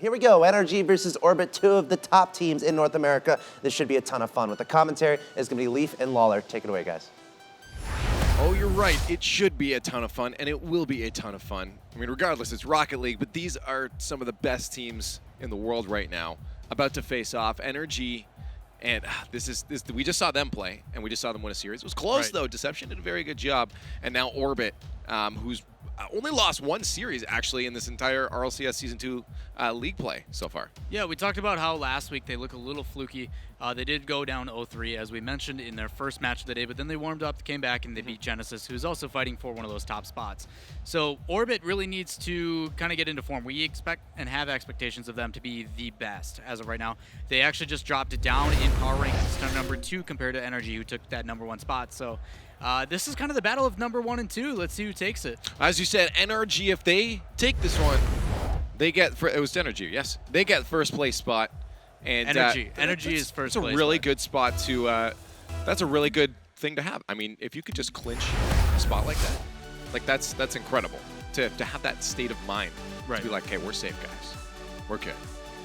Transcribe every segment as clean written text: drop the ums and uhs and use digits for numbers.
Here we go, NRG versus Orbit, two of the top teams in North America. This should be a ton of fun. With the commentary, it's going to be Leaf and Lawler. Take it away, guys. Oh, you're right. It should be a ton of fun, and it will be a ton of fun. I mean, regardless, it's Rocket League, but these are some of the best teams in the world right now about to face off. NRG, and we just saw them play, and we just saw them win a series. It was close, though. Deception did a very good job. And now Orbit, who's only lost one series, actually, in this entire RLCS Season 2 league play so far. Yeah, we talked about how last week they look a little fluky. They did go down 0-3, as we mentioned, in their first match of the day, but then they warmed up, came back, and they beat Genesis, who's also fighting for one of those top spots. So Orbit really needs to kind of get into form. We expect and have expectations of them to be the best as of right now. They actually just dropped it down in power rankings to number 2 compared to NRG, who took that number 1 spot. So this is kind of the battle of number 1 and 2. Let's see who takes it. As you said, NRG, if they take this one, they get, it was NRG, yes. They get first place spot. And NRG is first place. It's a really good spot to, that's a really good thing to have. I mean, if you could just clinch a spot like that, like that's incredible to have that state of mind. Right. To be like, okay, we're safe, guys. We're good.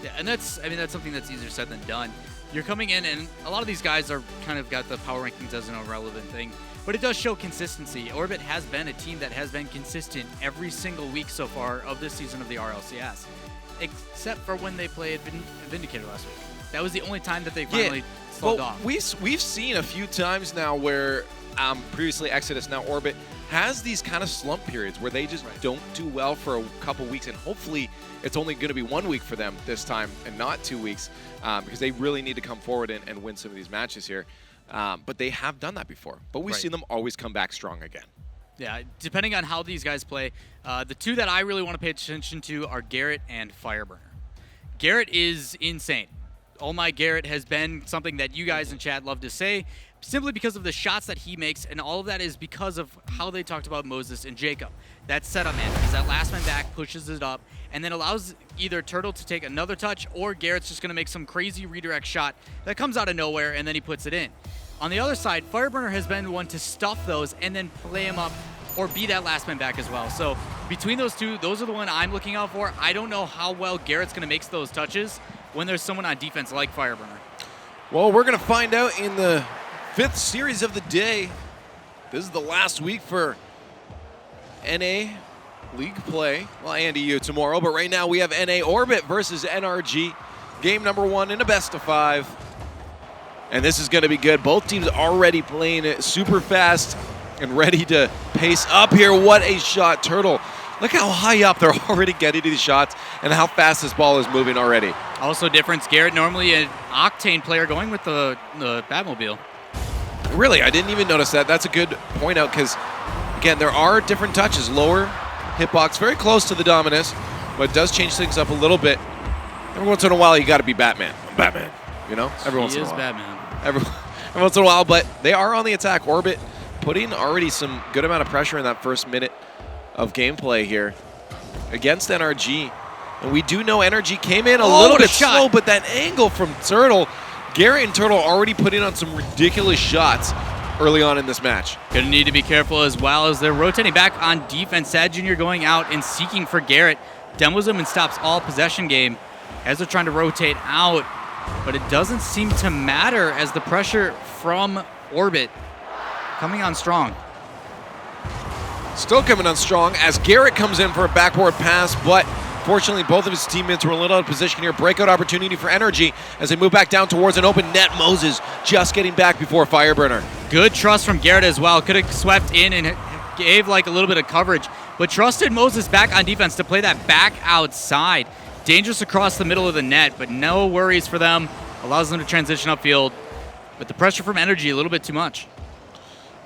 Yeah, and that's something that's easier said than done. You're coming in, and a lot of these guys are kind of got the power rankings as an irrelevant thing, but it does show consistency. Orbit has been a team that has been consistent every single week so far of this season of the RLCS, except for when they played Vindicator last week. That was the only time that they finally slugged off. We've seen a few times now where previously Exodus, now Orbit, has these kind of slump periods where they just don't do well for a couple weeks, and hopefully it's only going to be 1 week for them this time and not 2 weeks, because they really need to come forward and win some of these matches here. But they have done that before. But we've seen them always come back strong again. Yeah, depending on how these guys play, the two that I really want to pay attention to are Garrett and Fireburner. Garrett is insane. Oh My Garrett has been something that you guys in chat love to say, simply because of the shots that he makes, and all of that is because of how they talked about Moses and Jacob. That setup man, because that last man back pushes it up, and then allows either Turtle to take another touch, or Garrett's just going to make some crazy redirect shot that comes out of nowhere, and then he puts it in. On the other side, Fireburner has been one to stuff those and then play him up or be that last man back as well. So between those two, those are the one I'm looking out for. I don't know how well Garrett's going to make those touches when there's someone on defense like Fireburner. Well, we're going to find out in the 5th series of the day. This is the last week for NA League play. Well, and EU tomorrow, but right now we have NA Orbit versus NRG. Game number 1 in a best-of-5. And this is going to be good. Both teams already playing it super fast and ready to pace up here. What a shot, Turtle. Look how high up they're already getting to these shots and how fast this ball is moving already. Also difference, Garrett normally an Octane player going with the Batmobile. Really, I didn't even notice that. That's a good point out because, again, there are different touches. Lower hitbox, very close to the Dominus, but it does change things up a little bit. Every once in a while, you got to be Batman. I'm Batman, you know? Every once in a while. He is Batman. Every once in a while, but they are on the attack. Orbit putting already some good amount of pressure in that first minute of gameplay here against NRG. And we do know NRG came in a little bit slow, but that angle from Turtle, Garrett and Turtle already putting on some ridiculous shots early on in this match. Gonna need to be careful as well as they're rotating back on defense. Sad Jr. going out and seeking for Garrett. Demos him and stops all possession game as they're trying to rotate out. But it doesn't seem to matter as the pressure from Orbit coming on strong. Still coming on strong as Garrett comes in for a backboard pass, but fortunately both of his teammates were a little out of position here. Breakout opportunity for NRG as they move back down towards an open net. Moses just getting back before Fireburner. Good trust from Garrett as well. Could have swept in and gave like a little bit of coverage, but trusted Moses back on defense to play that back outside. Dangerous across the middle of the net, but no worries for them. Allows them to transition upfield. But the pressure from NRG a little bit too much.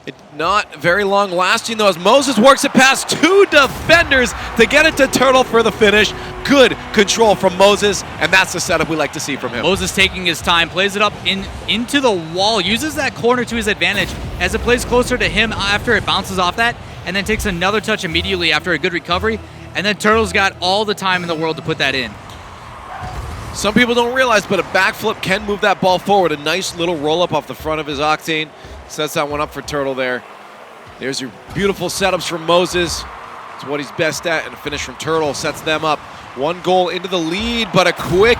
It's not very long lasting though as Moses works it past 2 defenders to get it to Turtle for the finish. Good control from Moses, and that's the setup we like to see from him. Moses taking his time, plays it up into the wall, uses that corner to his advantage as it plays closer to him after it bounces off that, and then takes another touch immediately after a good recovery. And then Turtle's got all the time in the world to put that in. Some people don't realize, but a backflip can move that ball forward. A nice little roll-up off the front of his Octane. Sets that one up for Turtle there. There's your beautiful setups from Moses. It's what he's best at, and a finish from Turtle sets them up 1 goal into the lead, but a quick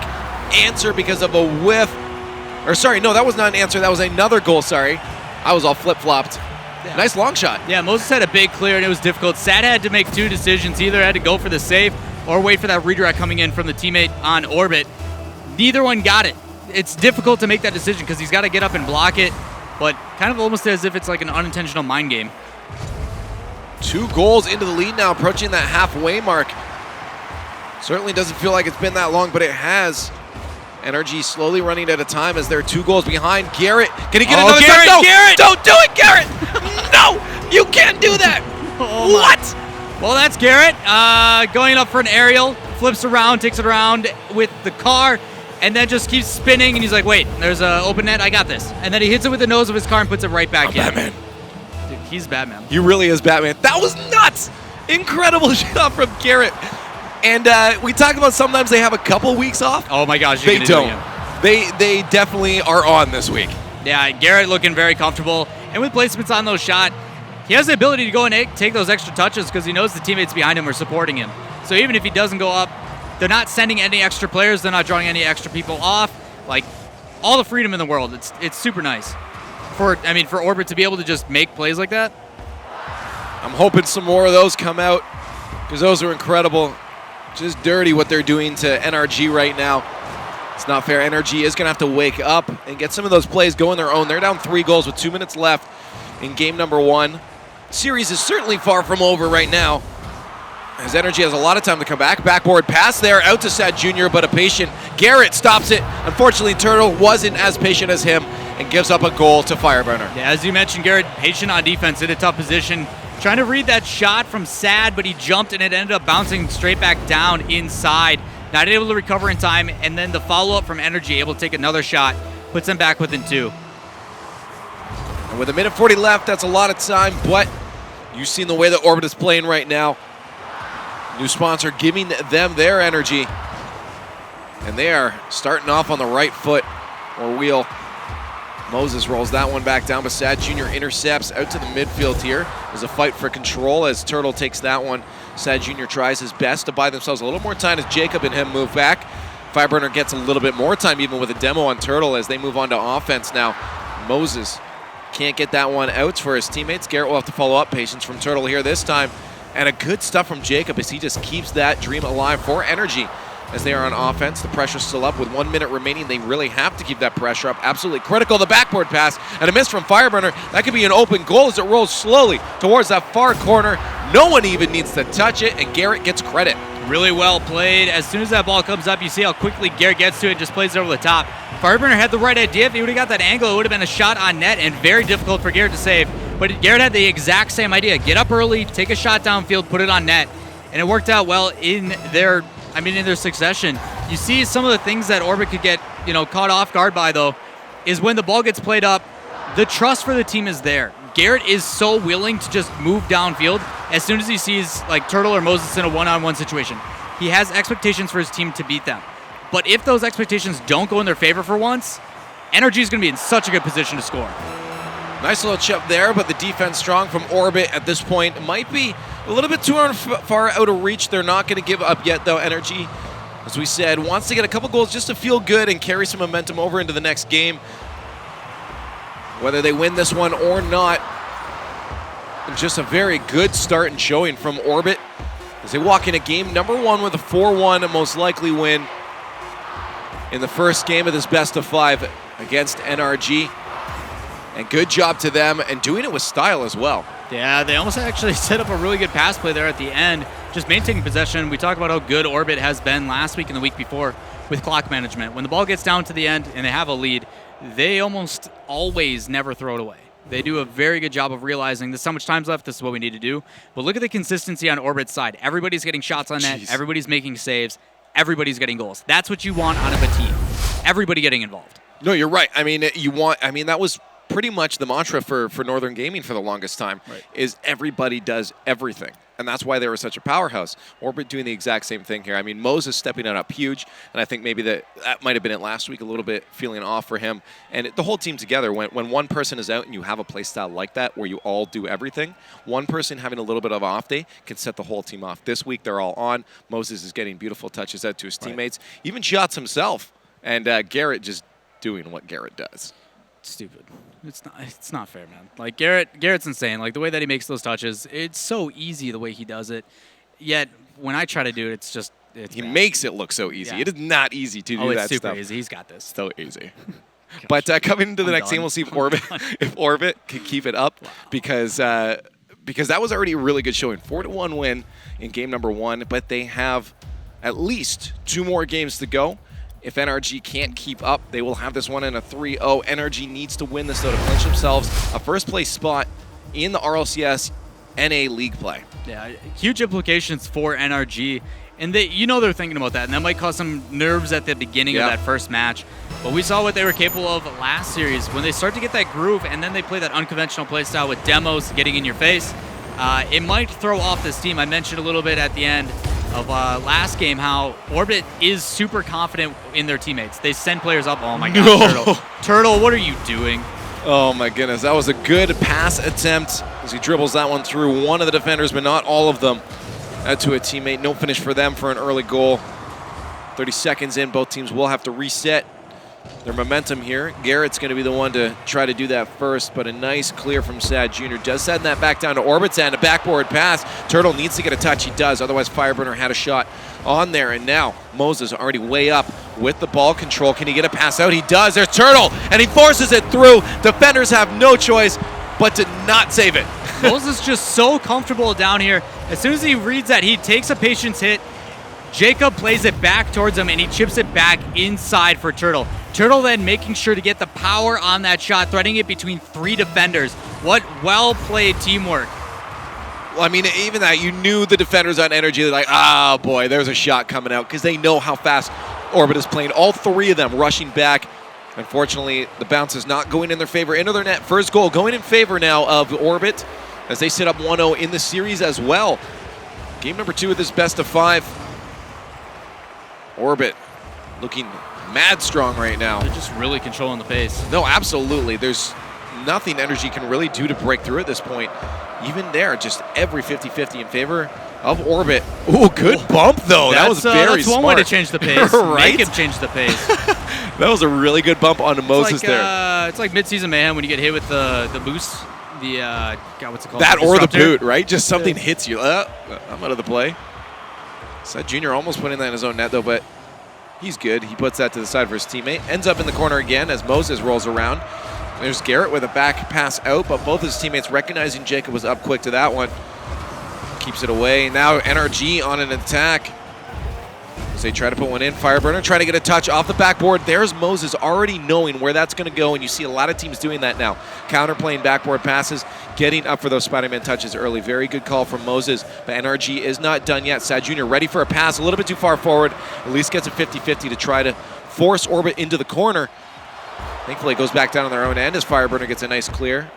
answer because of a whiff. Or sorry, no, that was not an answer. That was another goal, sorry. I was all flip-flopped. Yeah. Nice long shot. Yeah, Moses had a big clear, and it was difficult. Sad had to make 2 decisions. Either had to go for the save or wait for that redirect coming in from the teammate on Orbit. Neither one got it. It's difficult to make that decision because he's got to get up and block it, but kind of almost as if it's like an unintentional mind game. 2 goals into the lead now, approaching that halfway mark. Certainly doesn't feel like it's been that long, but it has. NRG slowly running out of time as they're 2 goals behind. Garrett, can he get another Garrett, touch? No, Garrett! don't do it, Garrett! No, you can't do that. What? Well, that's Garrett going up for an aerial, flips around, takes it around with the car, and then just keeps spinning, and he's like, wait, there's an open net, I got this. And then he hits it with the nose of his car and puts it right back in. Batman. Dude, he's Batman. He really is Batman. That was nuts. Incredible shot from Garrett. And we talk about sometimes they have a couple weeks off. Oh my gosh, they don't. They definitely are on this week. Yeah, Garrett looking very comfortable. And with placements on those shots, he has the ability to go and take those extra touches because he knows the teammates behind him are supporting him. So even if he doesn't go up, they're not sending any extra players. They're not drawing any extra people off. Like, all the freedom in the world. It's super nice. For Orbit to be able to just make plays like that. I'm hoping some more of those come out because those are incredible. Just dirty what they're doing to NRG right now. It's not fair. NRG is going to have to wake up and get some of those plays going their own. They're down 3 goals with 2 minutes left in game number 1. Series is certainly far from over right now, as NRG has a lot of time to come back. Backboard pass there, out to Sad Jr., but a patient Garrett stops it. Unfortunately, Turtle wasn't as patient as him and gives up a goal to Fireburner. Yeah, as you mentioned, Garrett, patient on defense in a tough position. Trying to read that shot from Sad, but he jumped and it ended up bouncing straight back down inside. Not able to recover in time, and then the follow-up from NRG, able to take another shot, puts them back within 2. And with 1:40 left, that's a lot of time, but you've seen the way that Orbit is playing right now. New sponsor giving them their energy, and they are starting off on the right foot or wheel. Moses rolls that one back down, but Sad Jr. intercepts out to the midfield here. There's a fight for control as Turtle takes that one. Sad Jr. tries his best to buy themselves a little more time as Jacob and him move back. Fireburner gets a little bit more time even with a demo on Turtle as they move on to offense now. Moses can't get that one out for his teammates. Garrett will have to follow up. Patience from Turtle here this time. And a good stuff from Jacob as he just keeps that dream alive for NRG. As they are on offense, the pressure's still up. With 1 minute remaining, they really have to keep that pressure up. Absolutely critical. The backboard pass and a miss from Fireburner. That could be an open goal as it rolls slowly towards that far corner. No one even needs to touch it, and Garrett gets credit. Really well played. As soon as that ball comes up, you see how quickly Garrett gets to it and just plays it over the top. Fireburner had the right idea. If he would have got that angle, it would have been a shot on net and very difficult for Garrett to save. But Garrett had the exact same idea. Get up early, take a shot downfield, put it on net. And it worked out well in their succession. You see some of the things that Orbit could get, caught off guard by, though, is when the ball gets played up, the trust for the team is there. Garrett is so willing to just move downfield as soon as he sees like Turtle or Moses in a one-on-one situation. He has expectations for his team to beat them. But if those expectations don't go in their favor for once, NRG is going to be in such a good position to score. Nice little chip there, but the defense strong from Orbit at this point. It might be a little bit too far out of reach. They're not going to give up yet, though. NRG, as we said, wants to get a couple goals just to feel good and carry some momentum over into the next game. Whether they win this one or not, just a very good start and showing from Orbit as they walk into game number 1 with a 4-1 and most likely win in the first game of this best-of-5 against NRG. And good job to them, and doing it with style as well. Yeah, they almost actually set up a really good pass play there at the end, just maintaining possession. We talked about how good Orbit has been last week and the week before with clock management. When the ball gets down to the end and they have a lead, they almost always never throw it away. They do a very good job of realizing this is how much time's left, this is what we need to do. But look at the consistency on Orbit's side. Everybody's getting shots on net, everybody's making saves, everybody's getting goals. That's what you want out of a team. Everybody getting involved. No, you're right. That was pretty much the mantra for Northern Gaming for the longest time, is everybody does everything. And that's why they were such a powerhouse. Orbit doing the exact same thing here. I mean, Moses stepping it up huge, and I think maybe that might have been it last week, a little bit feeling off for him. And the whole team together, when one person is out and you have a play style like that where you all do everything, one person having a little bit of an off day can set the whole team off. This week, they're all on. Moses is getting beautiful touches out to his teammates, even shots himself. And Garrett just doing what Garrett does. Stupid. It's not fair, man. Like Garrett's insane. Like the way that he makes those touches, it's so easy the way he does it. Yet when I try to do it, he makes it look so easy. Yeah. It is not easy to do that stuff. It's super easy. He's got this. So easy. But coming into the next game, we'll see if Orbit can keep it up, because that was already a really good showing. 4-1 win in game number 1, but they have at least 2 more games to go. If NRG can't keep up, they will have this one in a 3-0. NRG needs to win this, though, to clinch themselves a first-place spot in the RLCS NA League play. Yeah, huge implications for NRG. And they're thinking about that, and that might cause some nerves at the beginning of that first match. But we saw what they were capable of last series. When they start to get that groove, and then they play that unconventional playstyle with demos getting in your face, it might throw off this team. I mentioned a little bit at the end of last game how Orbit is super confident in their teammates. They send players up. Oh my God, Turtle, what are you doing? Oh my goodness, that was a good pass attempt as he dribbles that one through one of the defenders, but not all of them. Out to a teammate. No finish for them for an early goal. 30 seconds in, both teams will have to reset their momentum here. Garrett's going to be the one to try to do that first, but a nice clear from Sad Jr. does send that back down to Orbit's end. A backboard pass. Turtle needs to get a touch. He does. Otherwise, Fireburner had a shot on there. And now Moses already way up with the ball control. Can he get a pass out? He does. There's Turtle, and he forces it through. Defenders have no choice but to not save it. Moses just so comfortable down here. As soon as he reads that, he takes a patience hit. Jacob plays it back towards him, and he chips it back inside for Turtle. Turtle then making sure to get the power on that shot, threading it between 3 defenders. What well-played teamwork. Well, I mean, even that, you knew the defenders on NRG, they're like, oh boy, there's a shot coming out, because they know how fast Orbit is playing. All 3 of them rushing back. Unfortunately, the bounce is not going in their favor. Into their net, first goal going in favor now of Orbit, as they sit up 1-0 in the series as well. Game number 2 of this best of 5. Orbit looking mad strong right now. They're just really controlling the pace. No, absolutely. There's nothing NRG can really do to break through at this point. Even there, just every 50-50 in favor of Orbit. Ooh, good bump, though. That was very smart. That's one way to change the pace. Right? Make him change the pace. That was a really good bump onto Moses there. It's like mid-season mayhem when you get hit with the boost. God, what's it called? That or the boot, right? Just something hits you. I'm out of the play. Sad Jr. almost putting that in his own net, though, but he's good. He puts that to the side for his teammate. Ends up in the corner again as Moses rolls around. There's Garrett with a back pass out, but both his teammates recognizing Jacob was up quick to that one. Keeps it away. Now NRG on an attack. As they try to put one in. Fireburner trying to get a touch off the backboard. There's Moses already knowing where that's going to go, and you see a lot of teams doing that now. Counterplaying backboard passes, getting up for those Spider-Man touches early. Very good call from Moses, but NRG is not done yet. Sad Jr. ready for a pass, a little bit too far forward. At least gets a 50-50 to try to force Orbit into the corner. Thankfully, it goes back down on their own end as Fireburner gets a nice clear.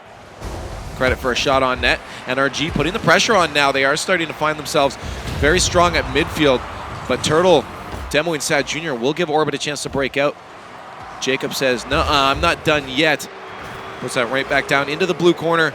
Credit for a shot on net. NRG putting the pressure on now. They are starting to find themselves very strong at midfield, but Turtle demoing Sad Jr. will give Orbit a chance to break out. Jacob says, no, I'm not done yet. Puts that right back down into the blue corner.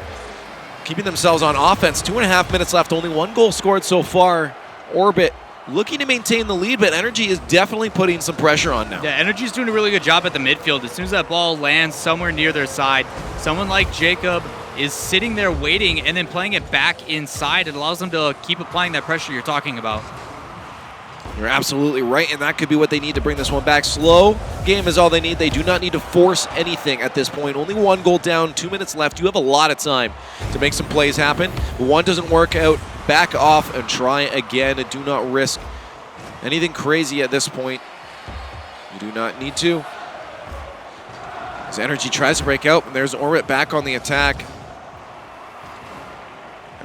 Keeping themselves on offense. 2.5 minutes left. Only 1 goal scored so far. Orbit looking to maintain the lead, but NRG is definitely putting some pressure on now. Yeah, NRG is doing a really good job at the midfield. As soon as that ball lands somewhere near their side, someone like Jacob is sitting there waiting and then playing it back inside. It allows them to keep applying that pressure you're talking about. You're absolutely right, and that could be what they need to bring this one back. Slow game is all they need. They do not need to force anything at this point. Only 1 goal down, 2 minutes left. You have a lot of time to make some plays happen. If one doesn't work out, back off and try again, and do not risk anything crazy at this point. You do not need to. As NRG tries to break out, and there's Orbit back on the attack.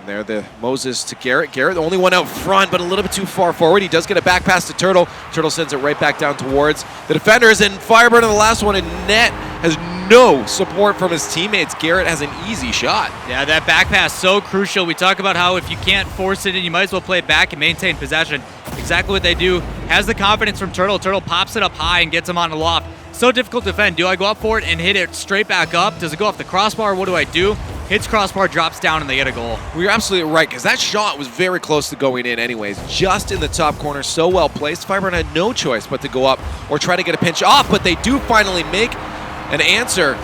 There, the Moses to Garrett. Garrett, the only one out front, but a little bit too far forward. He does get a back pass to Turtle. Turtle sends it right back down towards the defenders, and Fireburner, the last one in net, has no support from his teammates. Garrett has an easy shot. Yeah, that back pass, so crucial. We talk about how if you can't force it in, you might as well play it back and maintain possession. Exactly what they do. Has the confidence from Turtle. Turtle pops it up high and gets him on the loft. So difficult to defend. Do I go up for it and hit it straight back up? Does it go off the crossbar? What do I do? Hits crossbar, drops down, and they get a goal. Well, you're absolutely right, because that shot was very close to going in anyways. Just in the top corner, so well placed. Fireburn had no choice but to go up or try to get a pinch off, but they do finally make an answer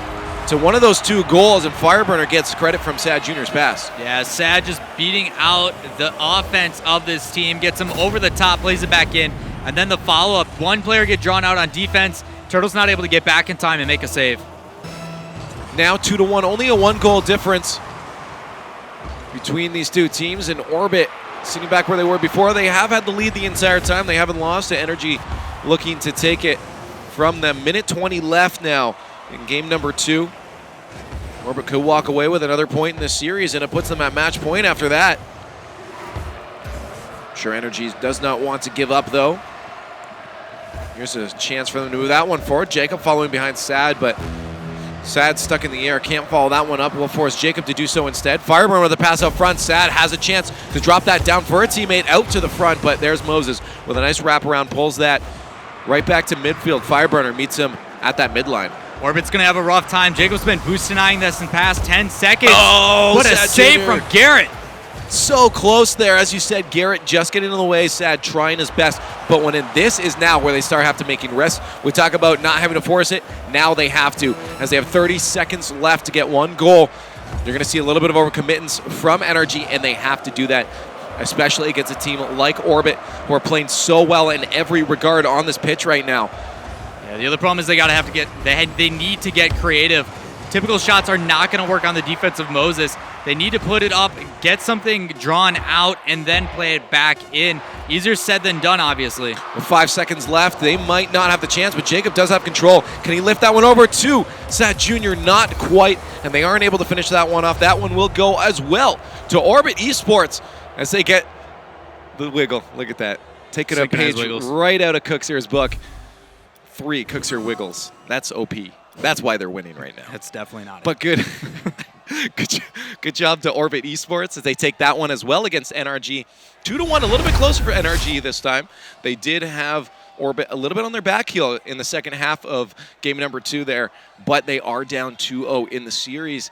to one of those 2 goals, and Fireburner gets credit from Sad Jr.'s pass. Yeah, Sad just beating out the offense of this team, gets him over the top, plays it back in, and then the follow-up. One player get drawn out on defense. Turtle's not able to get back in time and make a save. Now 2-1, only a 1-goal difference between these 2 teams, and Orbit sitting back where they were before. They have had the lead the entire time. They haven't lost to NRG, looking to take it from them. Minute 20 left now in game number 2. Orbit could walk away with another point in this series, and it puts them at match point after that. I'm sure NRG does not want to give up, though. Here's a chance for them to move that one forward. Jacob following behind Sad, but Sad stuck in the air. Can't follow that one up. Will force Jacob to do so instead. Fireburn with a pass up front. Sad has a chance to drop that down for a teammate out to the front, but there's Moses with a nice wraparound. Pulls that right back to midfield. Fireburner meets him at that midline. Orbit's going to have a rough time. Jacob's been boosting this in past 10 seconds. Oh, what a Sad save Jr. from Garrett. So close there. As you said, Garrett just getting in the way. Sad trying his best. But when this is now where they start having to making risks. We talk about not having to force it. Now they have to, as they have 30 seconds left to get 1 goal. You're going to see a little bit of overcommittance from NRG, and they have to do that, especially against a team like Orbit, who are playing so well in every regard on this pitch right now. Yeah, the other problem is they need to get creative. Typical shots are not going to work on the defense of Moses. They need to put it up, get something drawn out, and then play it back in. Easier said than done, obviously. With 5 seconds left, they might not have the chance, but Jacob does have control. Can he lift that one over to Sad Jr.? Not quite, and they aren't able to finish that one off. That one will go as well to Orbit eSports as they get the wiggle. Look at that. Taking a page right out of Cookser's book. 3 Cookser wiggles. That's OP. That's why they're winning right now. That's definitely not But good. Good job to Orbit eSports as they take that one as well against NRG. 2-1, a little bit closer for NRG this time. They did have Orbit a little bit on their back heel in the second half of game number 2 there, but they are down 2-0 in the series.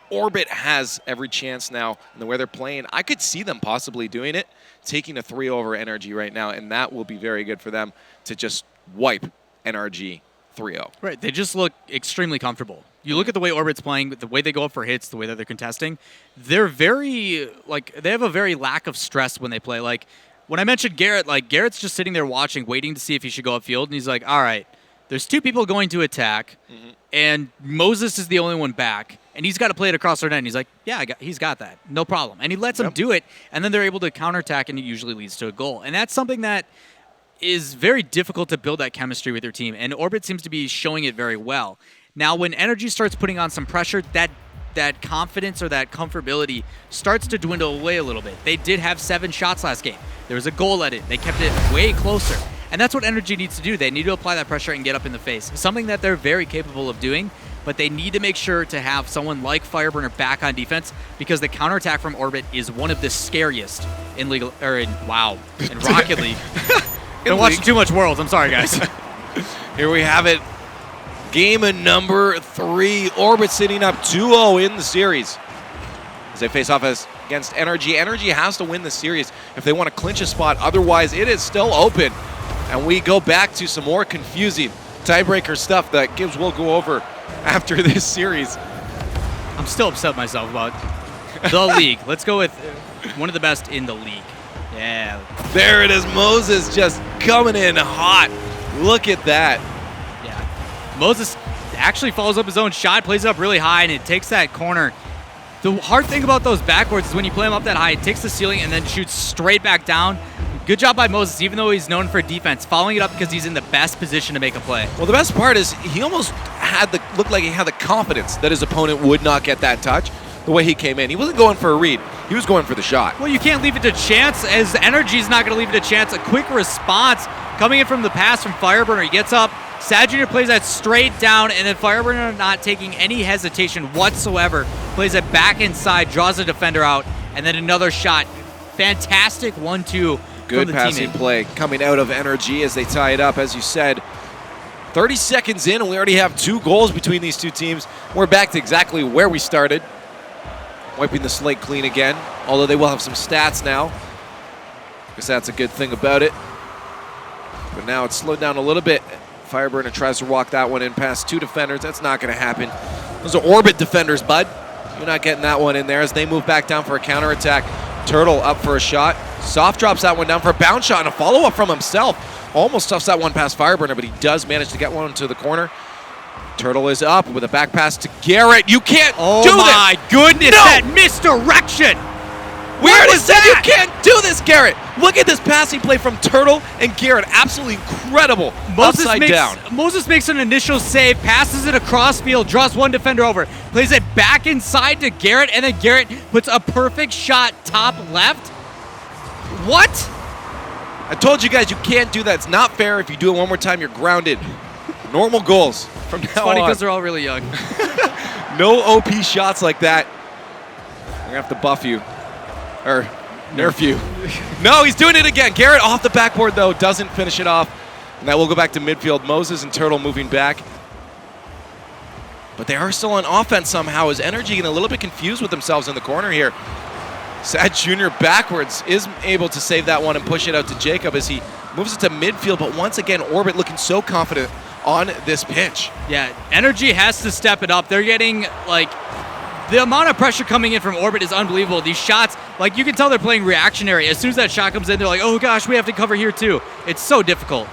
Orbit has every chance now in the way they're playing. I could see them possibly doing it, taking a 3 over NRG right now, and that will be very good for them to just wipe NRG 3-0. Right, they just look extremely comfortable. You look at the way Orbit's playing, the way they go up for hits, the way that they're contesting. They're very, they have a very lack of stress when they play. Like, when I mentioned Garrett, Garrett's just sitting there watching, waiting to see if he should go upfield, and he's like, all right, there's 2 people going to attack, and Moses is the only one back, and he's got to play it across their net. And he's like, yeah, he's got that, no problem. And he lets them do it, and then they're able to counterattack, and it usually leads to a goal. And that's something that is very difficult to build that chemistry with your team, and Orbit seems to be showing it very well. Now, when NRG starts putting on some pressure, that confidence or that comfortability starts to dwindle away a little bit. They did have 7 shots last game. There was a goal at it. They kept it way closer. And that's what NRG needs to do. They need to apply that pressure and get up in the face. Something that they're very capable of doing, but they need to make sure to have someone like Fireburner back on defense, because the counterattack from Orbit is one of the scariest in Rocket League. Been watching too much Worlds. I'm sorry, guys. Here we have it. Game number 3. Orbit sitting up 2-0 in the series as they face off against NRG. NRG has to win the series if they want to clinch a spot. Otherwise, it is still open. And we go back to some more confusing tiebreaker stuff that Gibbs will go over after this series. I'm still upset with myself about the league. Let's go with one of the best in the league. Yeah. There it is. Moses just coming in hot. Look at that. Yeah. Moses actually follows up his own shot, plays it up really high, and it takes that corner. The hard thing about those backboards is when you play them up that high, it takes the ceiling and then shoots straight back down. Good job by Moses, even though he's known for defense, following it up because he's in the best position to make a play. Well, the best part is he almost looked like he had the confidence that his opponent would not get that touch the way he came in. He wasn't going for a read. He was going for the shot. Well, you can't leave it to chance, as NRG's not going to leave it to chance. A quick response coming in from the pass from Fireburner. He gets up, Sad Jr. plays that straight down, and then Fireburner not taking any hesitation whatsoever. Plays it back inside, draws the defender out, and then another shot. Fantastic 1-2 Good from the passing teammate. play coming out of NRG as they tie it up, as you said. 30 seconds in, and we already have 2 goals between these two teams. We're back to exactly where we started. Wiping the slate clean again, although they will have some stats now. Guess that's a good thing about it. But now it's slowed down a little bit. Fireburner tries to walk that one in past 2 defenders. That's not going to happen. Those are Orbit defenders, bud. You're not getting that one in there as they move back down for a counterattack. Turtle up for a shot. Soft drops that one down for a bounce shot and a follow-up from himself. Almost stuffs that one past Fireburner, but he does manage to get one to the corner. Turtle is up with a back pass to Garrett. You can't do this! Oh my goodness, No! that misdirection! We What already was said that? you can't do this, Garrett. Look at this passing play from Turtle and Garrett. Absolutely incredible. Upside down. Moses makes an initial save, passes it across field, draws one defender over, plays it back inside to Garrett, and then Garrett puts a perfect shot top left. What? I told you guys you can't do that. It's not fair. If you do it one more time, you're grounded. Normal goals from now Funny on. because they're all really young. No OP shots like that. We're going to have to buff you. Or nerf you. No, he's doing it again. Garrett off the backboard, though, doesn't finish it off. And that will go back to midfield. Moses and Turtle moving back. But they are still on offense somehow. Is NRG getting a little bit confused with themselves in the corner here? Sad Jr. backwards is able to save that one and push it out to Jacob as he moves it to midfield. But once again, Orbit looking so confident on this pitch. Yeah, NRG has to step it up. They're getting, like, the amount of pressure coming in from Orbit is unbelievable. These shots, like, you can tell they're playing reactionary. As soon as that shot comes in, they're like, oh gosh, we have to cover here too. It's so difficult.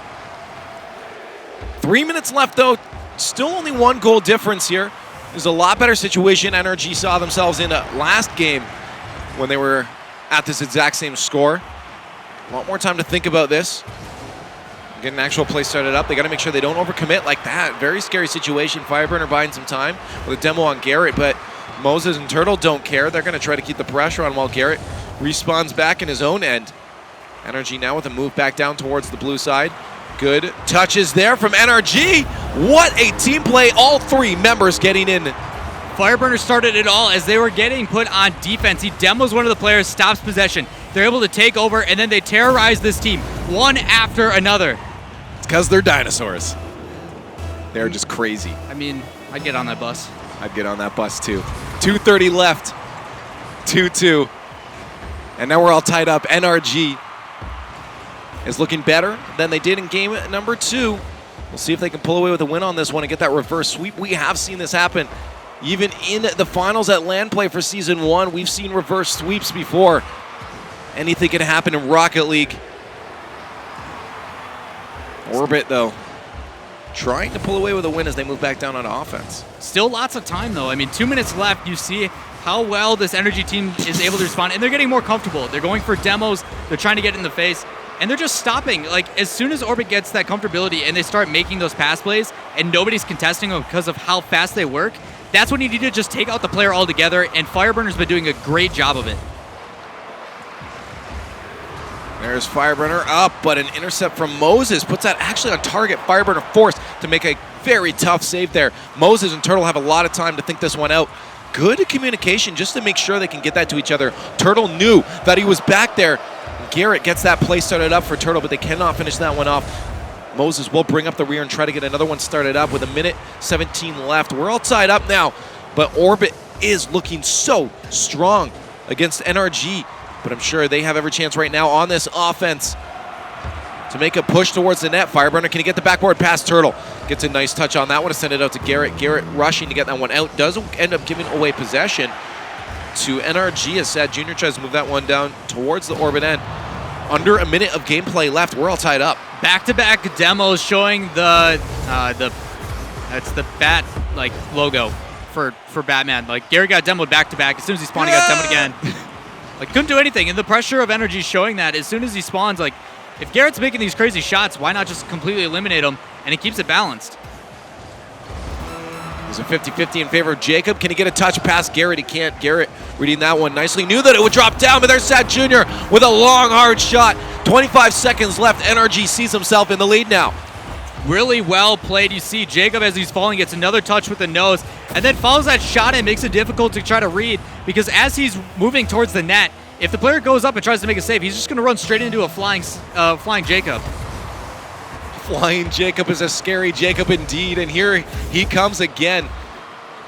3 minutes left, though. Still only 1 goal difference here. There's a lot better situation NRG saw themselves in last game when they were at this exact same score. A lot more time to think about this. Get an actual play started up. They got to make sure they don't overcommit like that. Very scary situation. Fireburner buying some time with a demo on Garrett, but Moses and Turtle don't care. They're going to try to keep the pressure on while Garrett respawns back in his own end. NRG now with a move back down towards the blue side. Good touches there from NRG. What a team play. All 3 members getting in. Fireburner started it all as they were getting put on defense. He demos one of the players, stops possession. They're able to take over, and then they terrorize this team one after another. It's because they're dinosaurs. They're just crazy. I mean, I'd get on that bus. I'd get on that bus too. 2:30 left. 2-2. And now we're all tied up. NRG is looking better than they did in game number 2. We'll see if they can pull away with a win on this one and get that reverse sweep. We have seen this happen. Even in the finals at LAN play for Season 1, we've seen reverse sweeps before. Anything can happen in Rocket League. Orbit, though, trying to pull away with a win as they move back down on offense. Still lots of time, though. I mean, 2 minutes left. You see how well this NRG team is able to respond, and they're getting more comfortable. They're going for demos. They're trying to get in the face, and they're just stopping. Like, as soon as Orbit gets that comfortability and they start making those pass plays and nobody's contesting them because of how fast they work, that's when you need to just take out the player altogether, and Fireburner's been doing a great job of it. There's Fireburner up, but an intercept from Moses puts that actually on target. Fireburner forced to make a very tough save there. Moses and Turtle have a lot of time to think this one out. Good communication just to make sure they can get that to each other. Turtle knew that he was back there. Garrett gets that play started up for Turtle, but they cannot finish that one off. Moses will bring up the rear and try to get another one started up with 1:17 left. We're all tied up now, but Orbit is looking so strong against NRG. But I'm sure they have every chance right now on this offense to make a push towards the net. Fireburner, can he get the backboard past Turtle? Gets a nice touch on that one to send it out to Garrett. Garrett rushing to get that one out. Does end up giving away possession to NRG as Sad Jr. tries to move that one down towards the Orbit end. Under a minute of gameplay left. We're all tied up. Back-to-back demos showing the bat like logo for Batman. Like, Gary got demoed back-to-back. As soon as he spawned, he got demoed again. Like, couldn't do anything. And the pressure of NRG showing that as soon as he spawns, like, if Garrett's making these crazy shots, why not just completely eliminate him? And he keeps it balanced. There's a 50-50 in favor of Jacob. Can he get a touch past Garrett? He can't. Garrett reading that one nicely. Knew that it would drop down, but there's Sad Jr. with a long, hard shot. 25 seconds left. NRG sees himself in the lead now. Really well played. You see Jacob, as he's falling, gets another touch with the nose, and then follows that shot and makes it difficult to try to read, because as he's moving towards the net, if the player goes up and tries to make a save, he's just going to run straight into a flying Jacob. Flying Jacob is a scary Jacob indeed, and here he comes again.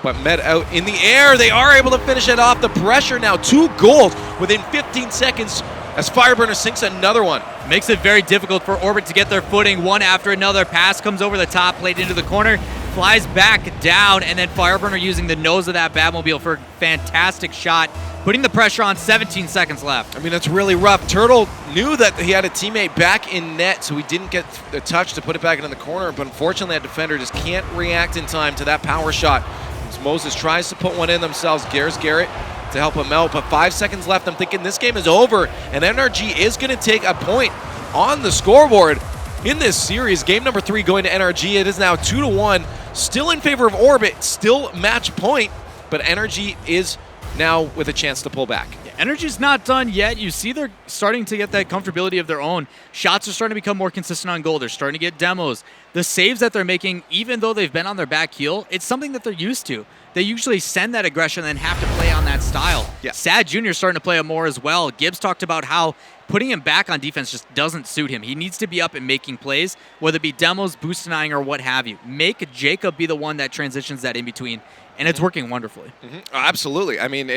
But met out in the air. They are able to finish it off. The pressure now, 2 goals within 15 seconds as Fireburner sinks another one. Makes it very difficult for Orbit to get their footing. One after another. Pass comes over the top, played into the corner, flies back down, and then Fireburner using the nose of that Batmobile for a fantastic shot, putting the pressure on. 17 seconds left. I mean, that's really rough. Turtle knew that he had a teammate back in net, so he didn't get the touch to put it back into the corner, but unfortunately that defender just can't react in time to that power shot. As Moses tries to put one in themselves, Garrett to help him out, but 5 seconds left. I'm thinking this game is over, and NRG is going to take a point on the scoreboard in this series. Game number 3 going to NRG. It is now 2-1, still in favor of Orbit, still match point, but NRG is now with a chance to pull back. Energy's not done yet. You see they're starting to get that comfortability of their own. Shots are starting to become more consistent on goal. They're starting to get demos. The saves that they're making, even though they've been on their back heel, it's something that they're used to. They usually send that aggression and then have to play on that style. Yeah. Sad Jr. is starting to play it more as well. Gibbs talked about how putting him back on defense just doesn't suit him. He needs to be up and making plays, whether it be demos, boost denying, or what have you. Make Jacob be the one that transitions that in between, and it's working wonderfully. Absolutely. I mean,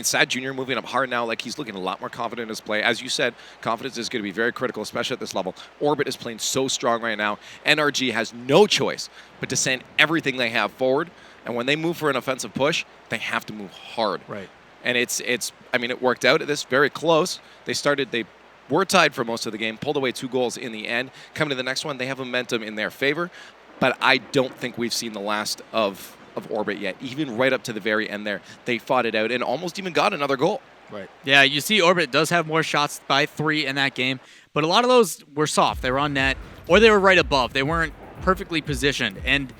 Sad Jr. moving up hard now, like he's looking a lot more confident in his play. As you said, confidence is going to be very critical, especially at this level. Orbit is playing so strong right now. NRG has no choice but to send everything they have forward. And when they move for an offensive push, they have to move hard. Right. And it worked out at this, very close. They were tied for most of the game, pulled away 2 goals in the end. Coming to the next one, they have momentum in their favor. But I don't think we've seen the last of Orbit yet. Even right up to the very end there, they fought it out and almost even got another goal. Right. Yeah, you see Orbit does have more shots by 3 in that game, but a lot of those were soft. They were on net, or they were right above. They weren't perfectly positioned, and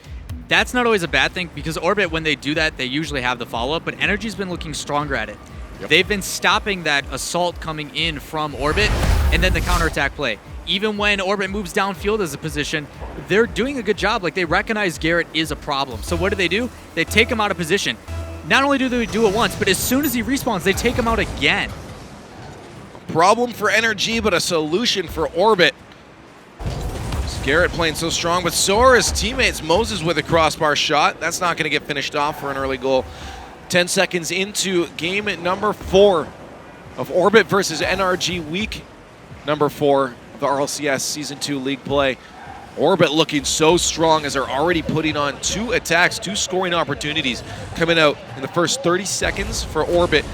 that's not always a bad thing, because Orbit, when they do that, they usually have the follow-up, but Energy's been looking stronger at it. Yep. They've been stopping that assault coming in from Orbit and then the counterattack play. Even when Orbit moves downfield as a position, they're doing a good job. Like, they recognize Garrett is a problem. So what do? They take him out of position. Not only do they do it once, but as soon as he respawns, they take him out again. Problem for NRG, but a solution for Orbit. Garrett playing so strong, but so are his teammates. Moses with a crossbar shot. That's not going to get finished off for an early goal. 10 seconds into game number 4 of Orbit versus NRG, week number 4 of the RLCS Season 2 League play. Orbit looking so strong as they're already putting on 2 attacks, 2 scoring opportunities coming out in the first 30 seconds for Orbit.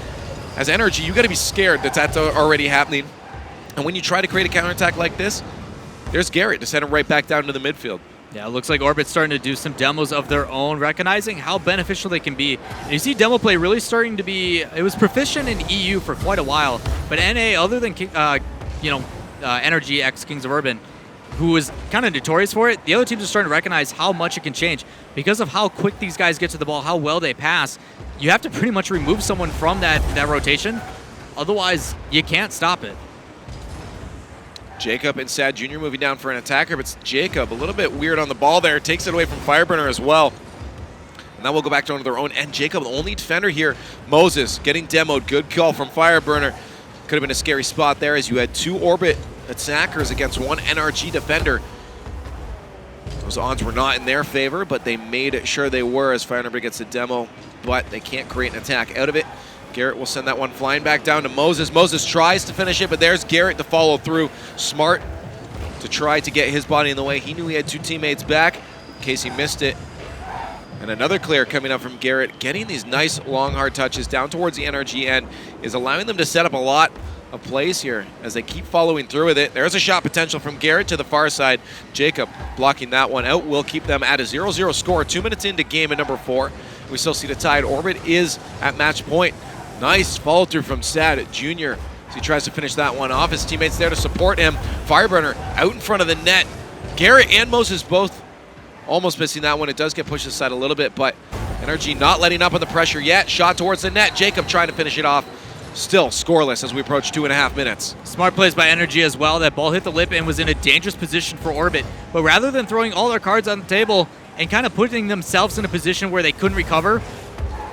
As NRG, you got to be scared that that's already happening. And when you try to create a counterattack like this, there's Garrett to send him right back down to the midfield. Yeah, it looks like Orbit's starting to do some demos of their own, recognizing how beneficial they can be. And you see demo play really starting to be, it was proficient in EU for quite a while, but NA, other than NRG X Kings of Urban, who was kind of notorious for it, the other teams are starting to recognize how much it can change. Because of how quick these guys get to the ball, how well they pass, you have to pretty much remove someone from that rotation. Otherwise, you can't stop it. Jacob and Sad Jr. moving down for an attacker, but Jacob a little bit weird on the ball there. Takes it away from Fireburner as well. And now we'll go back down to their own end. Jacob, the only defender here. Moses getting demoed. Good call from Fireburner. Could have been a scary spot there as you had 2 Orbit attackers against 1 NRG defender. Those odds were not in their favor, but they made sure they were as Fireburner gets a demo, but they can't create an attack out of it. Garrett will send that one flying back down to Moses. Moses tries to finish it, but there's Garrett to follow through. Smart to try to get his body in the way. He knew he had 2 teammates back in case he missed it. And another clear coming up from Garrett. Getting these nice long hard touches down towards the NRG end is allowing them to set up a lot of plays here as they keep following through with it. There's a shot potential from Garrett to the far side. Jacob blocking that one out will keep them at a 0-0 score. 2 minutes into game at number 4. We still see the tide. Orbit is at match point. Nice follow through from Sad Jr. as he tries to finish that one off. His teammates there to support him. Fireburner out in front of the net. Garrett and Moses both almost missing that one. It does get pushed aside a little bit, but NRG not letting up on the pressure yet. Shot towards the net. Jacob trying to finish it off. Still scoreless as we approach 2.5 minutes. Smart plays by NRG as well. That ball hit the lip and was in a dangerous position for Orbit. But rather than throwing all their cards on the table and kind of putting themselves in a position where they couldn't recover,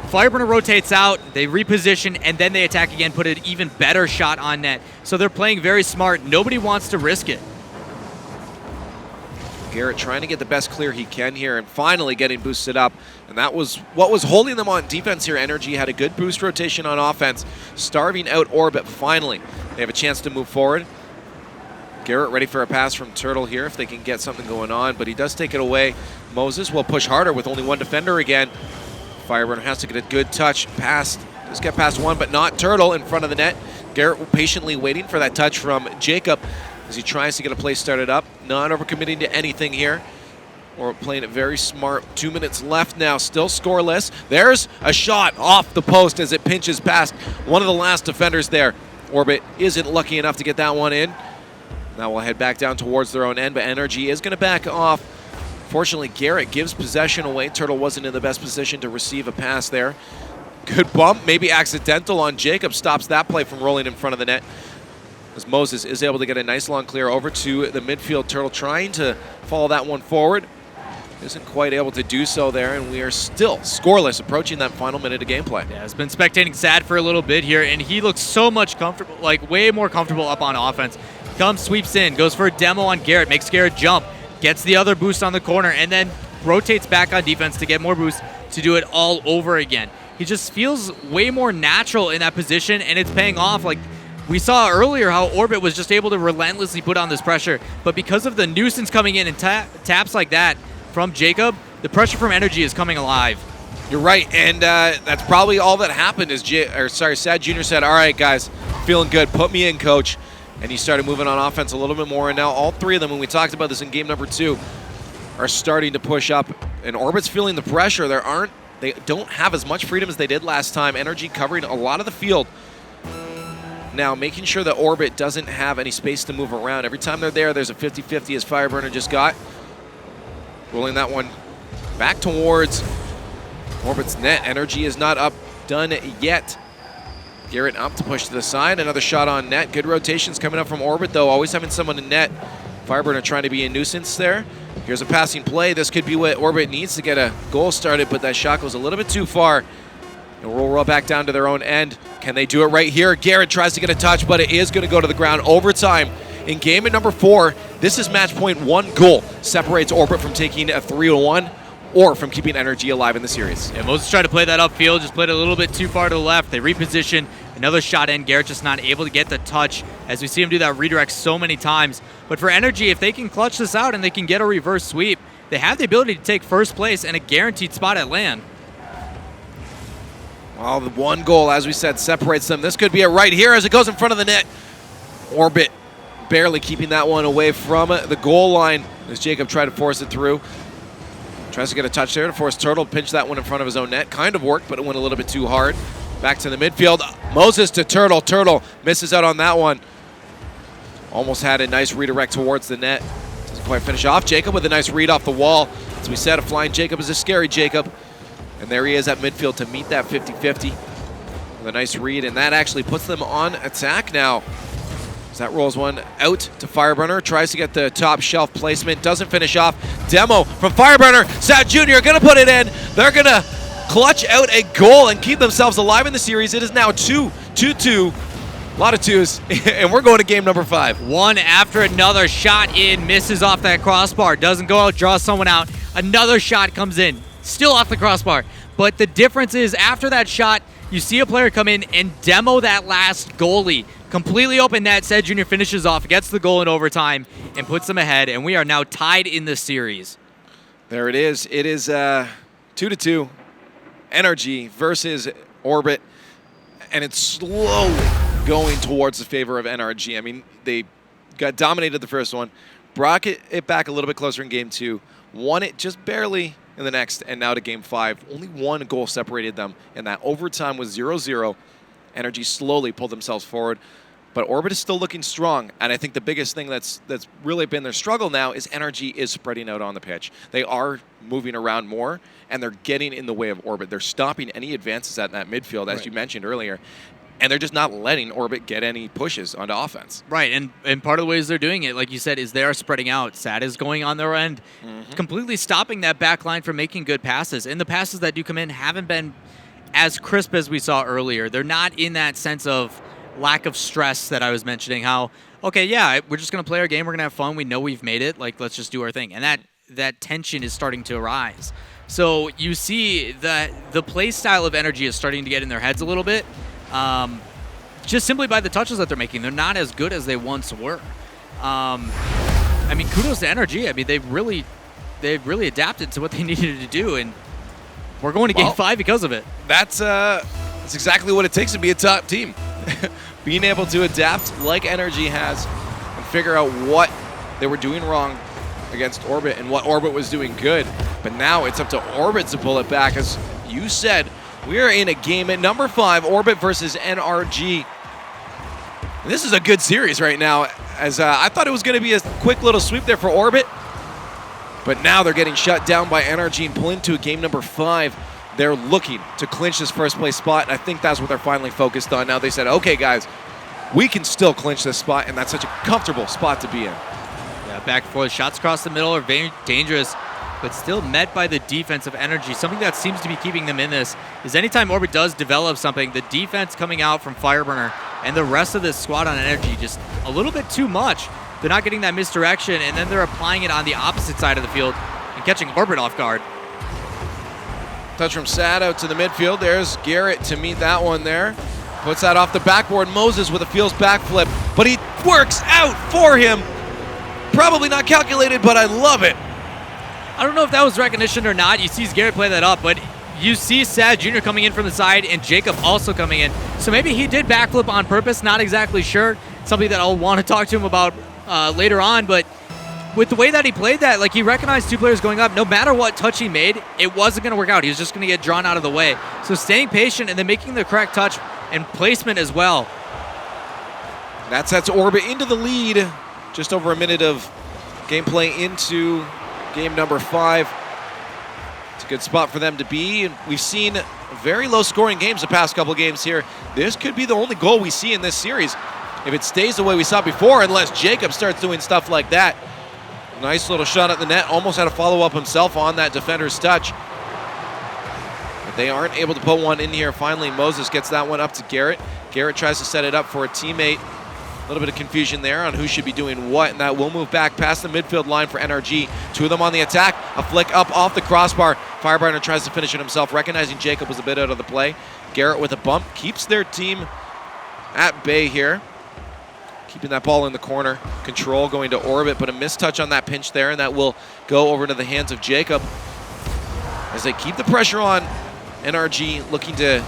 Fireburner rotates out, they reposition, and then they attack again, put an even better shot on net. So they're playing very smart. Nobody wants to risk it. Garrett trying to get the best clear he can here and finally getting boosted up. And that was what was holding them on defense here. NRG had a good boost rotation on offense, starving out Orbit finally. They have a chance to move forward. Garrett ready for a pass from Turtle here if they can get something going on, but he does take it away. Moses will push harder with only one defender again. Fireburner has to get a good touch past, just get past one, but not Turtle in front of the net. Garrett patiently waiting for that touch from Jacob as he tries to get a play started up. Not overcommitting to anything here. Or playing it very smart. 2 minutes left now, still scoreless. There's a shot off the post as it pinches past one of the last defenders there. Orbit isn't lucky enough to get that one in. Now we'll head back down towards their own end, but NRG is going to back off. Fortunately, Garrett gives possession away. Turtle wasn't in the best position to receive a pass there. Good bump, maybe accidental on Jacob. Stops that play from rolling in front of the net. As Moses is able to get a nice long clear over to the midfield. Turtle trying to follow that one forward. Isn't quite able to do so there, and we are still scoreless approaching that final minute of gameplay. Yeah, has been spectating Sad for a little bit here, and he looks so much comfortable, like way more comfortable up on offense. Comes, sweeps in, goes for a demo on Garrett, makes Garrett jump, gets the other boost on the corner, and then rotates back on defense to get more boost to do it all over again. He just feels way more natural in that position, and it's paying off. Like we saw earlier how Orbit was just able to relentlessly put on this pressure, but because of the nuisance coming in and taps like that from Jacob, the pressure from NRG is coming alive. You're right, and that's probably all that happened. Is Sad Jr. said, "All right, guys, feeling good. Put me in, coach." And he started moving on offense a little bit more. And now all three of them, when we talked about this in game number 2, are starting to push up. And Orbit's feeling the pressure. They don't have as much freedom as they did last time. NRG covering a lot of the field. Now making sure that Orbit doesn't have any space to move around. Every time they're there, there's a 50-50 as Fireburner just got. Rolling that one back towards Orbit's net. NRG is not up done yet. Garrett up to push to the side. Another shot on net. Good rotations coming up from Orbit, though. Always having someone in net. Fireburner trying to be a nuisance there. Here's a passing play. This could be what Orbit needs to get a goal started, but that shot goes a little bit too far. And we'll roll back down to their own end. Can they do it right here? Garrett tries to get a touch, but it is going to go to the ground. Overtime in game at number 4. This is match point. 1 goal separates Orbit from taking a 3-1 or from keeping NRG alive in the series. Yeah, Moses tried to play that upfield, just played a little bit too far to the left. They reposition, another shot in. Garrett just not able to get the touch as we see him do that redirect so many times. But for NRG, if they can clutch this out and they can get a reverse sweep, they have the ability to take first place and a guaranteed spot at land. Well, the 1 goal, as we said, separates them. This could be it right here as it goes in front of the net. Orbit barely keeping that one away from the goal line as Jacob tried to force it through. Tries to get a touch there to force Turtle to pinch that one in front of his own net. Kind of worked, but it went a little bit too hard. Back to the midfield. Moses to Turtle. Turtle misses out on that one. Almost had a nice redirect towards the net. Doesn't quite finish off. Jacob with a nice read off the wall. As we said, a flying Jacob is a scary Jacob. And there he is at midfield to meet that 50-50 with a nice read. And that actually puts them on attack now. That rolls one out to Fireburner. Tries to get the top shelf placement. Doesn't finish off. Demo from Fireburner. Sad Jr. going to put it in. They're going to clutch out a goal and keep themselves alive in the series. It is now 2-2. A lot of twos. And we're going to game number 5. One after another. Shot in. Misses off that crossbar. Doesn't go out. Draws someone out. Another shot comes in. Still off the crossbar. But the difference is after that shot, you see a player come in and demo that last goalie. Completely open net. Sad Jr. finishes off, gets the goal in overtime, and puts them ahead. And we are now tied in the series. There it is. It is 2-2. NRG versus Orbit. And it's slowly going towards the favor of NRG. I mean, they got dominated the first one, brought it back a little bit closer in game 2, won it just barely in the next, and now to game 5. Only 1 goal separated them, and that overtime was 0-0. NRG slowly pulled themselves forward, but Orbit is still looking strong, and I think the biggest thing that's really been their struggle now is NRG is spreading out on the pitch. They are moving around more, and they're getting in the way of Orbit. They're stopping any advances at that midfield, as you mentioned earlier. and they're just not letting Orbit get any pushes onto offense. Right, and part of the ways they're doing it, like you said, is they are spreading out. Sad is going on their end, completely stopping that back line from making good passes. And the passes that do come in haven't been as crisp as we saw earlier. They're not in that sense of lack of stress that I was mentioning, how, okay, yeah, we're just going to play our game, we're going to have fun, we know we've made it, like, let's just do our thing. And that tension is starting to arise. So you see that the play style of NRG is starting to get in their heads a little bit, just simply by the touches that they're making. They're not as good as they once were. I mean, kudos to NRG. I mean, they've really adapted to what they needed to do, and we're going to Game 5 because of it. That's exactly what it takes to be a top team. Being able to adapt like NRG has and figure out what they were doing wrong against Orbit and what Orbit was doing good. But now it's up to Orbit to pull it back. As you said, we are in a game at number 5, Orbit versus NRG. And this is a good series right now, as I thought it was going to be a quick little sweep there for Orbit. But now they're getting shut down by NRG and pull into game number 5. They're looking to clinch this first place spot, and I think that's what they're finally focused on. Now they said, okay, guys, we can still clinch this spot, and that's such a comfortable spot to be in. Yeah, back and forth. Shots across the middle are very dangerous, but still met by the defense of NRG. Something that seems to be keeping them in this is anytime Orbit does develop something, the defense coming out from Fireburner and the rest of this squad on NRG just a little bit too much. They're not getting that misdirection, and then they're applying it on the opposite side of the field and catching Orbit off guard. Touch from Sad out to the midfield. There's Garrett to meet that one there. Puts that off the backboard. Moses with a feels backflip, but he works out for him. Probably not calculated, but I love it. I don't know if that was recognition or not. You see Garrett play that up, but you see Sad Jr. coming in from the side and Jacob also coming in. So maybe he did backflip on purpose, not exactly sure. Something that I'll want to talk to him about later on, but with the way that he played that, like, he recognized two players going up. No matter what touch he made, it wasn't going to work out. He was just going to get drawn out of the way. So staying patient and then making the correct touch and placement as well. That sets Orbit into the lead. Just over a minute of gameplay into game number 5. It's a good spot for them to be. And we've seen very low scoring games the past couple games here. This could be the only goal we see in this series if it stays the way we saw before, unless Jacob starts doing stuff like that. Nice little shot at the net. Almost had to follow up himself on that defender's touch. But they aren't able to put one in here. Finally, Moses gets that one up to Garrett. Garrett tries to set it up for a teammate. A little bit of confusion there on who should be doing what, and that will move back past the midfield line for NRG. Two of them on the attack. A flick up off the crossbar. Fireburner tries to finish it himself, recognizing Jacob was a bit out of the play. Garrett with a bump keeps their team at bay here. Keeping that ball in the corner. Control going to Orbit, but a mistouch on that pinch there, and that will go over to the hands of Jacob. As they keep the pressure on, NRG looking to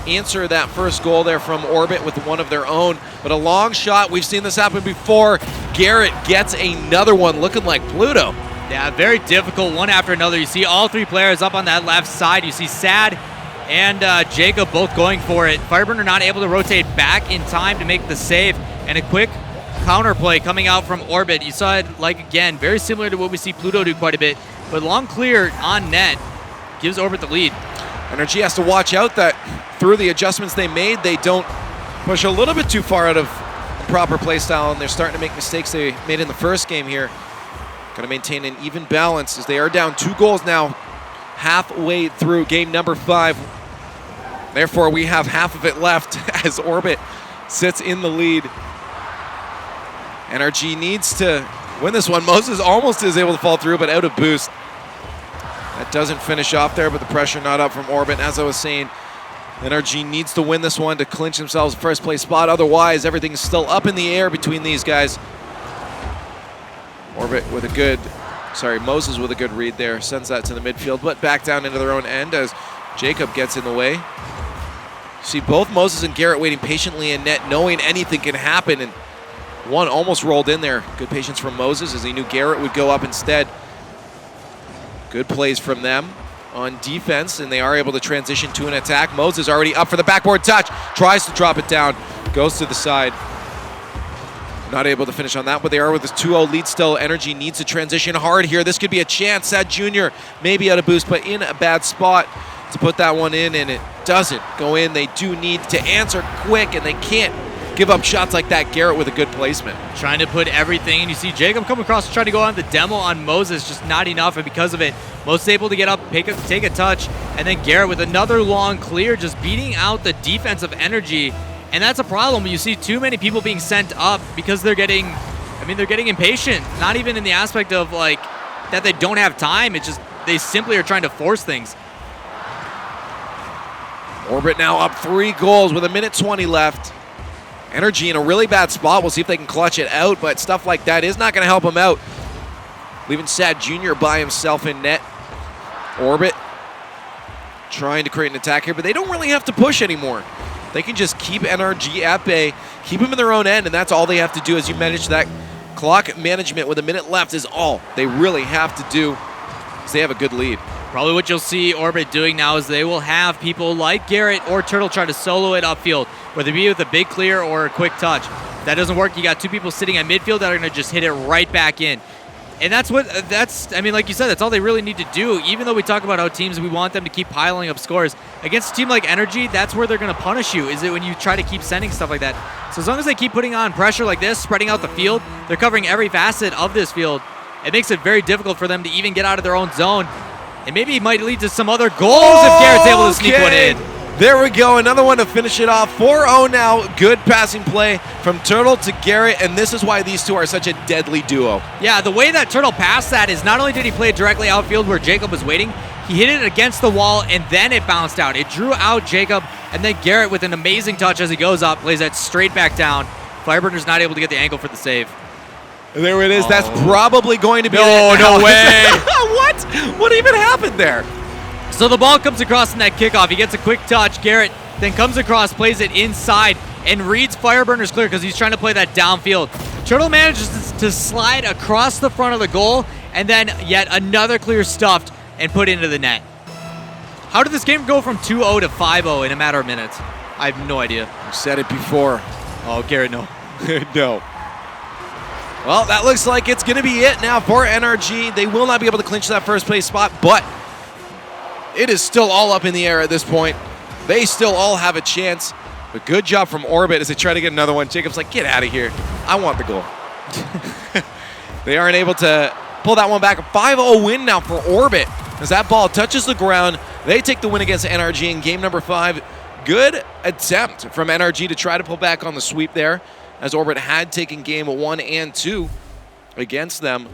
answer that first goal there from Orbit with one of their own. But a long shot, we've seen this happen before. Garrett gets another one, looking like Pluto. Yeah, very difficult, one after another. You see all three players up on that left side. You see Sad and Jacob both going for it. Fireburner not able to rotate back in time to make the save. And a quick counter play coming out from Orbit. You saw it, like, again, very similar to what we see Pluto do quite a bit. But long clear on net gives Orbit the lead. NRG has to watch out that through the adjustments they made, they don't push a little bit too far out of proper play style, and they're starting to make mistakes they made in the first game here. Got to maintain an even balance as they are down 2 goals now, halfway through game number 5. Therefore, we have half of it left as Orbit sits in the lead. NRG needs to win this one. Moses almost is able to fall through, but out of boost. That doesn't finish off there, but the pressure not up from Orbit. As I was saying, NRG needs to win this one to clinch themselves first place spot. Otherwise, everything's still up in the air between these guys. Moses with a good read there. Sends that to the midfield, but back down into their own end as Jacob gets in the way. See both Moses and Garrett waiting patiently in net, knowing anything can happen, and one almost rolled in there. Good patience from Moses as he knew Garrett would go up instead. Good plays from them on defense, and they are able to transition to an attack. Moses already up for the backboard touch, tries to drop it down, goes to the side. Not able to finish on that, but they are with this 2-0 lead still. NRG needs to transition hard here. This could be a chance. Sad Jr. maybe out of boost, but in a bad spot. to put that one in, and it doesn't go in. They do need to answer quick, and they can't give up shots like that. Garrett with a good placement. Trying to put everything, and you see Jacob come across and try to go on the demo on Moses, just not enough, and because of it, Moses able to get up, take a touch, and then Garrett with another long clear, just beating out the defense of NRG, and that's a problem. You see too many people being sent up because they're getting impatient, not even in the aspect of like that they don't have time, it's just they simply are trying to force things. Orbit now up 3 goals with 1:20 left. NRG in a really bad spot. We'll see if they can clutch it out, but stuff like that is not going to help him out. Leaving Sad Jr. by himself in net. Orbit trying to create an attack here, but they don't really have to push anymore. They can just keep NRG at bay, keep them in their own end, and that's all they have to do. As you manage that clock management with 1 minute left is all they really have to do, because they have a good lead. Probably what you'll see Orbit doing now is they will have people like Garrett or Turtle try to solo it upfield, whether it be with a big clear or a quick touch. If that doesn't work, you got 2 people sitting at midfield that are going to just hit it right back in. And I mean, like you said, that's all they really need to do. Even though we talk about how teams, we want them to keep piling up scores. Against a team like NRG, that's where they're going to punish you, is it when you try to keep sending stuff like that. So as long as they keep putting on pressure like this, spreading out the field, they're covering every facet of this field. It makes it very difficult for them to even get out of their own zone. And maybe it might lead to some other goals if Garrett's able to sneak one in. There we go, another one to finish it off. 4-0 now, good passing play from Turtle to Garrett, and this is why these two are such a deadly duo. Yeah, the way that Turtle passed that is not only did he play it directly outfield where Jacob was waiting, he hit it against the wall, and then it bounced out. It drew out Jacob, and then Garrett with an amazing touch as he goes up, plays that straight back down. Fireburner's not able to get the angle for the save. There it is. That's probably going to be no way. What? What even happened there? So the ball comes across in that kickoff. He gets a quick touch. Garrett then comes across, plays it inside, and reads Fireburner's clear because he's trying to play that downfield. Turtle manages to slide across the front of the goal, and then yet another clear stuffed and put into the net. How did this game go from 2-0 to 5-0 in a matter of minutes? I have no idea. I've said it before. Oh, Garrett, no. No. Well, that looks like it's going to be it now for NRG. They will not be able to clinch that first place spot, but it is still all up in the air at this point. They still all have a chance, but good job from Orbit as they try to get another one. Jacob's like, get out of here. I want the goal. They aren't able to pull that one back. A 5-0 win now for Orbit as that ball touches the ground. They take the win against NRG in game number 5. Good attempt from NRG to try to pull back on the sweep there, as Orbit had taken game 1 and 2 against them.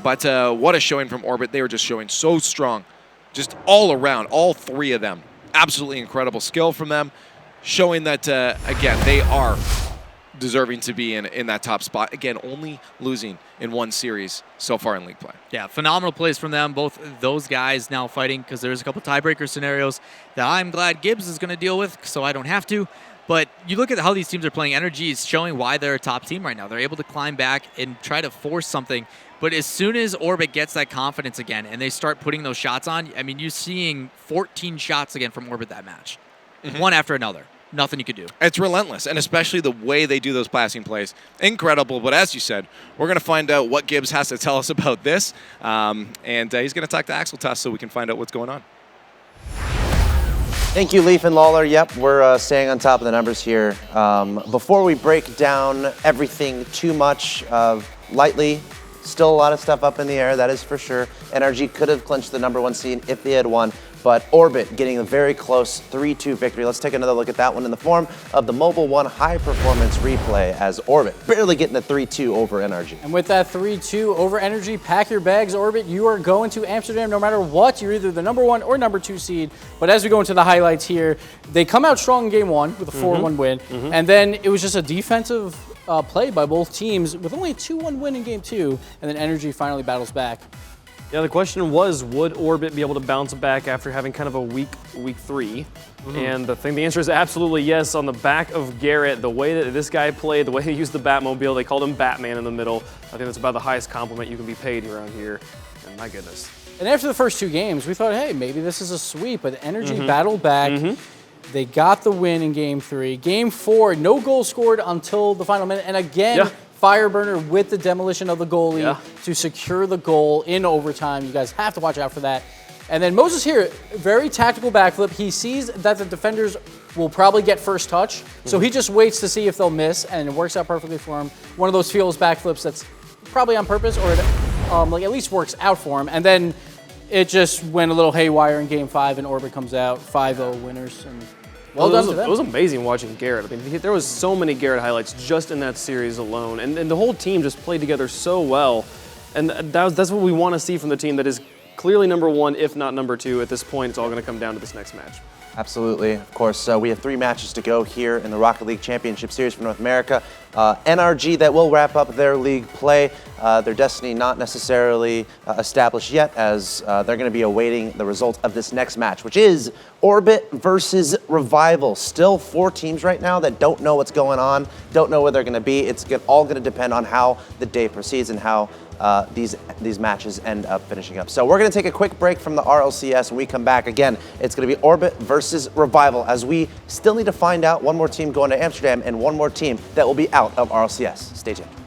But what a showing from Orbit. They were just showing so strong, just all around, all 3 of them. Absolutely incredible skill from them, showing that, again, they are deserving to be in that top spot. Again, only losing in 1 series so far in league play. Yeah, phenomenal plays from them. Both those guys now fighting, because there's a couple tiebreaker scenarios that I'm glad Gibbs is going to deal with so I don't have to. But you look at how these teams are playing. NRG is showing why they're a top team right now. They're able to climb back and try to force something. But as soon as Orbit gets that confidence again and they start putting those shots on, I mean, you're seeing 14 shots again from Orbit that match. One after another. Nothing you could do. It's relentless, and especially the way they do those passing plays. Incredible, but as you said, we're going to find out what Gibbs has to tell us about this. And he's going to talk to Axel Tuss so we can find out what's going on. Thank you, Leaf and Lawler. Yep, we're staying on top of the numbers here. Before we break down everything too much lightly, still a lot of stuff up in the air, that is for sure. NRG could have clinched the #1 seed if they had won, but Orbit getting a very close 3-2 victory. Let's take another look at that one in the form of the Mobile One high performance replay, as Orbit barely getting a 3-2 over NRG. And with that 3-2 over NRG, pack your bags, Orbit. You are going to Amsterdam no matter what. You're either the #1 or #2 seed. But as we go into the highlights here, they come out strong in game 1 with a 4-1 win. And then it was just a defensive play by both teams with only a 2-1 win in game 2. And then NRG finally battles back. Yeah, the question was, would Orbit be able to bounce back after having kind of a weak week 3? And the answer is absolutely yes. On the back of Garrett, the way that this guy played, the way he used the Batmobile, they called him Batman in the middle. I think that's about the highest compliment you can be paid around here. And my goodness. And after the first 2 games, we thought, hey, maybe this is a sweep. But NRG battled back. They got the win in game 3. Game 4, no goal scored until the final minute. And again, Fireburner with the demolition of the goalie to secure the goal in overtime. You guys have to watch out for that. And then Moses here, very tactical backflip. He sees that the defenders will probably get first touch, so he just waits to see if they'll miss, and it works out perfectly for him. One of those fearless backflips that's probably on purpose, or it like at least works out for him. And then it just went a little haywire in Game 5, and Orbit comes out 5-0 winners. And well done to them. It was amazing watching Garrett. I mean, there was so many Garrett highlights just in that series alone, and the whole team just played together so well. And that's what we want to see from the team that is clearly number 1, if not number 2. At this point, it's all going to come down to this next match. Absolutely. Of course, we have 3 matches to go here in the Rocket League Championship Series for North America. NRG that will wrap up their league play. Their destiny not necessarily established yet, as they're going to be awaiting the result of this next match, which is Orbit versus Revival. Still 4 teams right now that don't know what's going on, don't know where they're going to be. It's all going to depend on how the day proceeds and how these matches end up finishing up. So we're going to take a quick break from the RLCS. When we come back, again, it's going to be Orbit versus Revival, as we still need to find out one more team going to Amsterdam and one more team that will be out of RLCS. Stay tuned.